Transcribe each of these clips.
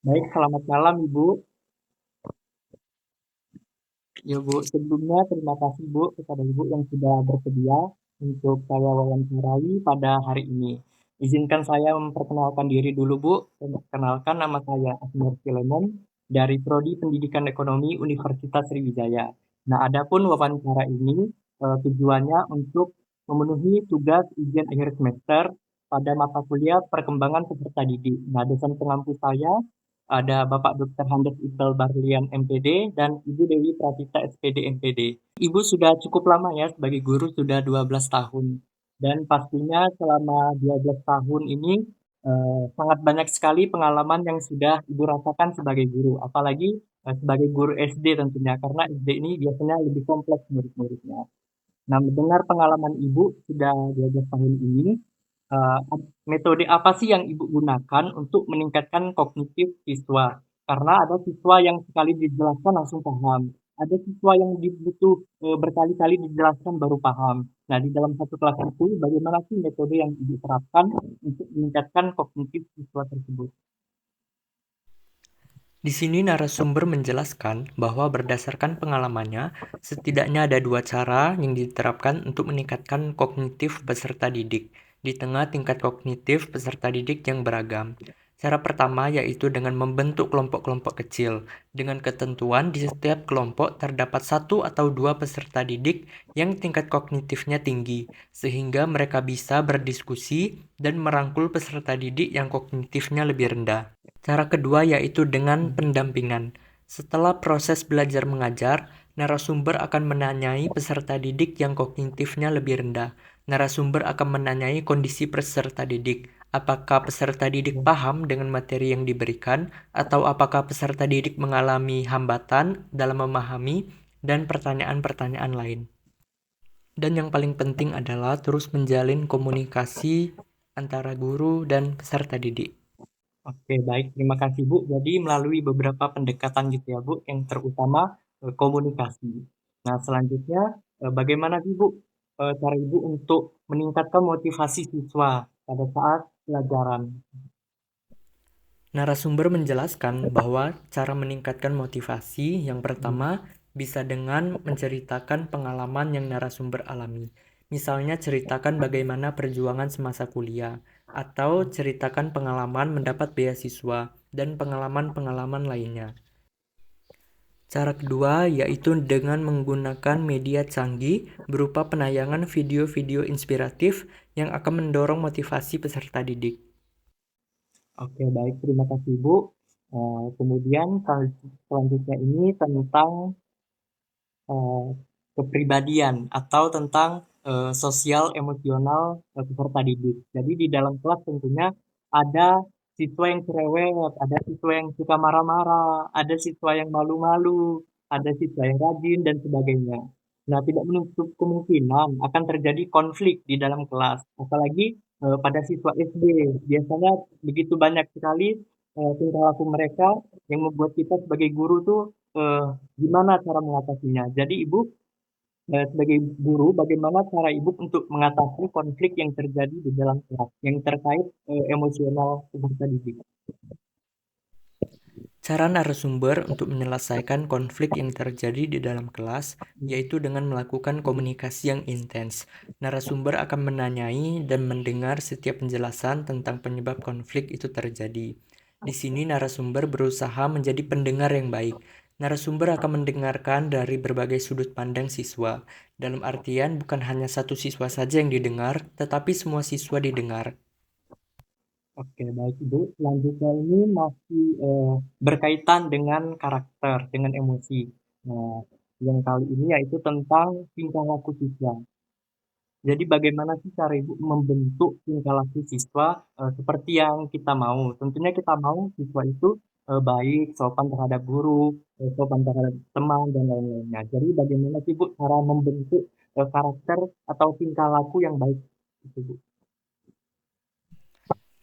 Baik, selamat malam Ibu. Ya Bu, sebelumnya terima kasih Bu kepada Ibu yang sudah bersedia untuk saya wawancarai pada hari ini. Izinkan saya memperkenalkan diri dulu Bu. Perkenalkan, nama saya Asmar Filemon dari Prodi Pendidikan Ekonomi Universitas Sriwijaya. Nah, adapun wawancara ini tujuannya untuk memenuhi tugas ujian akhir semester pada mata kuliah perkembangan peserta didik. Nah, dosen pengampu saya ada Bapak Dr. Handes Iqbal Barlian MPD dan Ibu Dewi Pratita SPD MPD. Ibu sudah cukup lama ya sebagai guru, sudah 12 tahun. Dan pastinya selama 12 tahun ini sangat banyak sekali pengalaman yang sudah Ibu rasakan sebagai guru. Apalagi sebagai guru SD tentunya, karena SD ini biasanya lebih kompleks murid-muridnya. Nah, mendengar pengalaman Ibu sudah 12 tahun ini, eh, metode apa sih yang Ibu gunakan untuk meningkatkan kognitif siswa? Karena ada siswa yang sekali dijelaskan langsung paham. Ada siswa yang dibutuh berkali-kali dijelaskan baru paham. Nah, di dalam satu kelas itu, bagaimana sih metode yang Ibu terapkan untuk meningkatkan kognitif siswa tersebut? Di sini narasumber menjelaskan bahwa berdasarkan pengalamannya, setidaknya ada dua cara yang diterapkan untuk meningkatkan kognitif peserta didik di tengah tingkat kognitif peserta didik yang beragam. Cara pertama yaitu dengan membentuk kelompok-kelompok kecil, dengan ketentuan di setiap kelompok terdapat satu atau dua peserta didik yang tingkat kognitifnya tinggi, sehingga mereka bisa berdiskusi dan merangkul peserta didik yang kognitifnya lebih rendah. Cara kedua yaitu dengan pendampingan. Setelah proses belajar mengajar, narasumber akan menanyai peserta didik yang kognitifnya lebih rendah. Narasumber akan menanyai kondisi peserta didik. Apakah peserta didik paham dengan materi yang diberikan, atau apakah peserta didik mengalami hambatan dalam memahami, dan pertanyaan-pertanyaan lain. Dan yang paling penting adalah terus menjalin komunikasi antara guru dan peserta didik. Oke, baik. Terima kasih, Bu. Jadi melalui beberapa pendekatan gitu ya, Bu, yang terutama komunikasi. Nah, selanjutnya bagaimana sih, Bu, cara Ibu untuk meningkatkan motivasi siswa pada saat pelajaran? Narasumber menjelaskan bahwa cara meningkatkan motivasi yang pertama bisa dengan menceritakan pengalaman yang narasumber alami. Misalnya ceritakan bagaimana perjuangan semasa kuliah, atau ceritakan pengalaman mendapat beasiswa, dan pengalaman-pengalaman lainnya. Cara kedua yaitu dengan menggunakan media canggih berupa penayangan video-video inspiratif yang akan mendorong motivasi peserta didik. Oke, baik. Terima kasih, Bu. Kemudian selanjutnya ini tentang eh, kepribadian atau tentang sosial emosional peserta didik. Jadi di dalam kelas tentunya ada siswa yang cerewet, ada siswa yang suka marah-marah, ada siswa yang malu-malu, ada siswa yang rajin dan sebagainya. Nah, tidak menutup kemungkinan akan terjadi konflik di dalam kelas, apalagi pada siswa SD. Biasanya begitu banyak sekali tingkah laku mereka yang membuat kita sebagai guru tuh gimana cara mengatasinya? Jadi Ibu sebagai guru, bagaimana cara Ibu untuk mengatasi konflik yang terjadi di dalam kelas yang terkait emosional peserta didik? Cara narasumber untuk menyelesaikan konflik yang terjadi di dalam kelas yaitu dengan melakukan komunikasi yang intens. Narasumber akan menanyai dan mendengar setiap penjelasan tentang penyebab konflik itu terjadi. Di sini narasumber berusaha menjadi pendengar yang baik. Narasumber akan mendengarkan dari berbagai sudut pandang siswa. Dalam artian bukan hanya satu siswa saja yang didengar, tetapi semua siswa didengar. Oke, baik Ibu. Selanjutnya ini masih berkaitan dengan karakter, dengan emosi. Nah, yang kali ini yaitu tentang tingkah laku siswa. Jadi bagaimana sih cara Ibu membentuk tingkah laku siswa seperti yang kita mau? Tentunya kita mau siswa itu baik, sopan terhadap guru, sopan terhadap teman dan lain-lainnya. Jadi bagaimana sih Bu cara membentuk karakter atau tingkah laku yang baik itu Bu?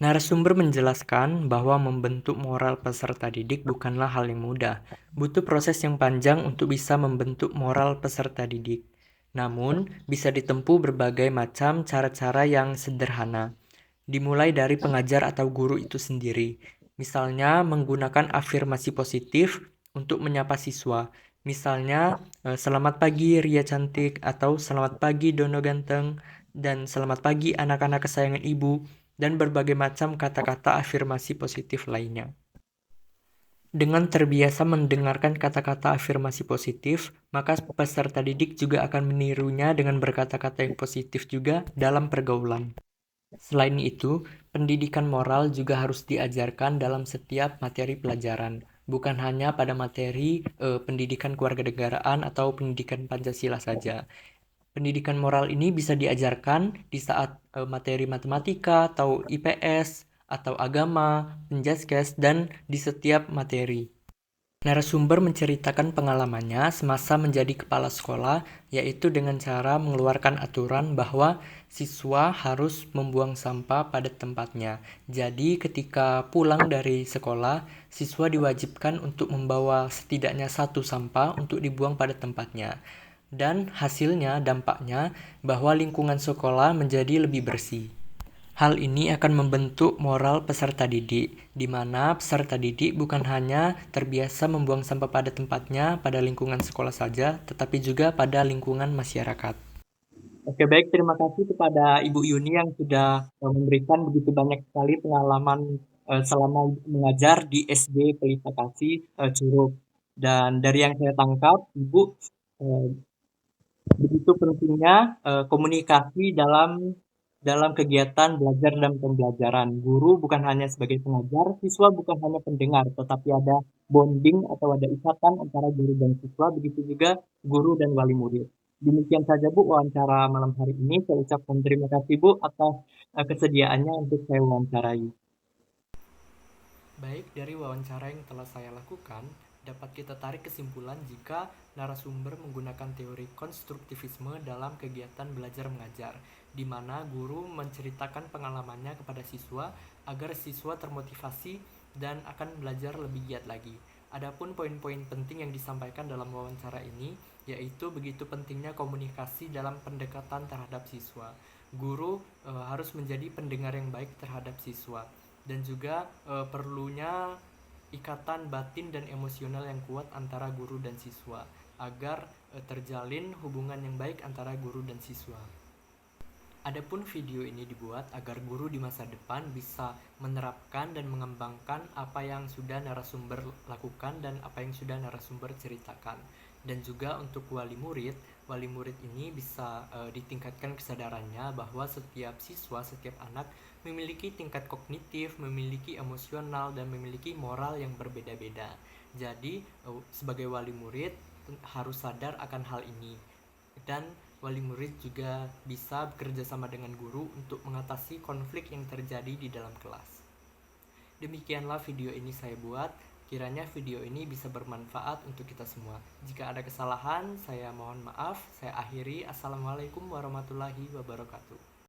Narasumber menjelaskan bahwa membentuk moral peserta didik bukanlah hal yang mudah. Butuh proses yang panjang untuk bisa membentuk moral peserta didik. Namun, bisa ditempuh berbagai macam cara-cara yang sederhana. Dimulai dari pengajar atau guru itu sendiri. Misalnya, menggunakan afirmasi positif untuk menyapa siswa. Misalnya, selamat pagi Ria cantik, atau selamat pagi Dono ganteng, dan selamat pagi anak-anak kesayangan ibu, dan berbagai macam kata-kata afirmasi positif lainnya. Dengan terbiasa mendengarkan kata-kata afirmasi positif, maka peserta didik juga akan menirunya dengan berkata-kata yang positif juga dalam pergaulan. Selain itu, pendidikan moral juga harus diajarkan dalam setiap materi pelajaran, bukan hanya pada materi pendidikan kewarganegaraan atau pendidikan Pancasila saja. Pendidikan moral ini bisa diajarkan di saat materi matematika atau IPS atau agama, penjaskes, dan di setiap materi. Narasumber menceritakan pengalamannya semasa menjadi kepala sekolah, yaitu dengan cara mengeluarkan aturan bahwa siswa harus membuang sampah pada tempatnya. Jadi, ketika pulang dari sekolah, siswa diwajibkan untuk membawa setidaknya satu sampah untuk dibuang pada tempatnya. Dan hasilnya, dampaknya, bahwa lingkungan sekolah menjadi lebih bersih. Hal ini akan membentuk moral peserta didik, di mana peserta didik bukan hanya terbiasa membuang sampah pada tempatnya pada lingkungan sekolah saja, tetapi juga pada lingkungan masyarakat. Oke, baik. Terima kasih kepada Ibu Yuni yang sudah memberikan begitu banyak sekali pengalaman selama mengajar di SD Pelita Kasih, Curug. Dan dari yang saya tangkap, Ibu eh, begitu pentingnya komunikasi dalam dalam kegiatan belajar dan pembelajaran. Guru bukan hanya sebagai pengajar, siswa bukan hanya pendengar, tetapi ada bonding atau ada ikatan antara guru dan siswa, begitu juga guru dan wali murid. Demikian saja Bu wawancara malam hari ini. Saya ucapkan terima kasih Bu atas kesediaannya untuk saya wawancarai. Baik, dari wawancara yang telah saya lakukan, dapat kita tarik kesimpulan jika narasumber menggunakan teori konstruktivisme dalam kegiatan belajar mengajar, di mana guru menceritakan pengalamannya kepada siswa agar siswa termotivasi dan akan belajar lebih giat lagi. Adapun poin-poin penting yang disampaikan dalam wawancara ini, yaitu begitu pentingnya komunikasi dalam pendekatan terhadap siswa. Guru harus menjadi pendengar yang baik terhadap siswa dan juga perlunya ikatan batin dan emosional yang kuat antara guru dan siswa agar terjalin hubungan yang baik antara guru dan siswa. Adapun video ini dibuat agar guru di masa depan bisa menerapkan dan mengembangkan apa yang sudah narasumber lakukan dan apa yang sudah narasumber ceritakan. Dan juga untuk wali murid ini bisa ditingkatkan kesadarannya bahwa setiap siswa, setiap anak memiliki tingkat kognitif, memiliki emosional, dan memiliki moral yang berbeda-beda. Jadi, sebagai wali murid harus sadar akan hal ini. Dan wali murid juga bisa bekerja sama dengan guru untuk mengatasi konflik yang terjadi di dalam kelas. Demikianlah video ini saya buat. Kiranya video ini bisa bermanfaat untuk kita semua. Jika ada kesalahan, saya mohon maaf. Saya akhiri. Assalamualaikum warahmatullahi wabarakatuh.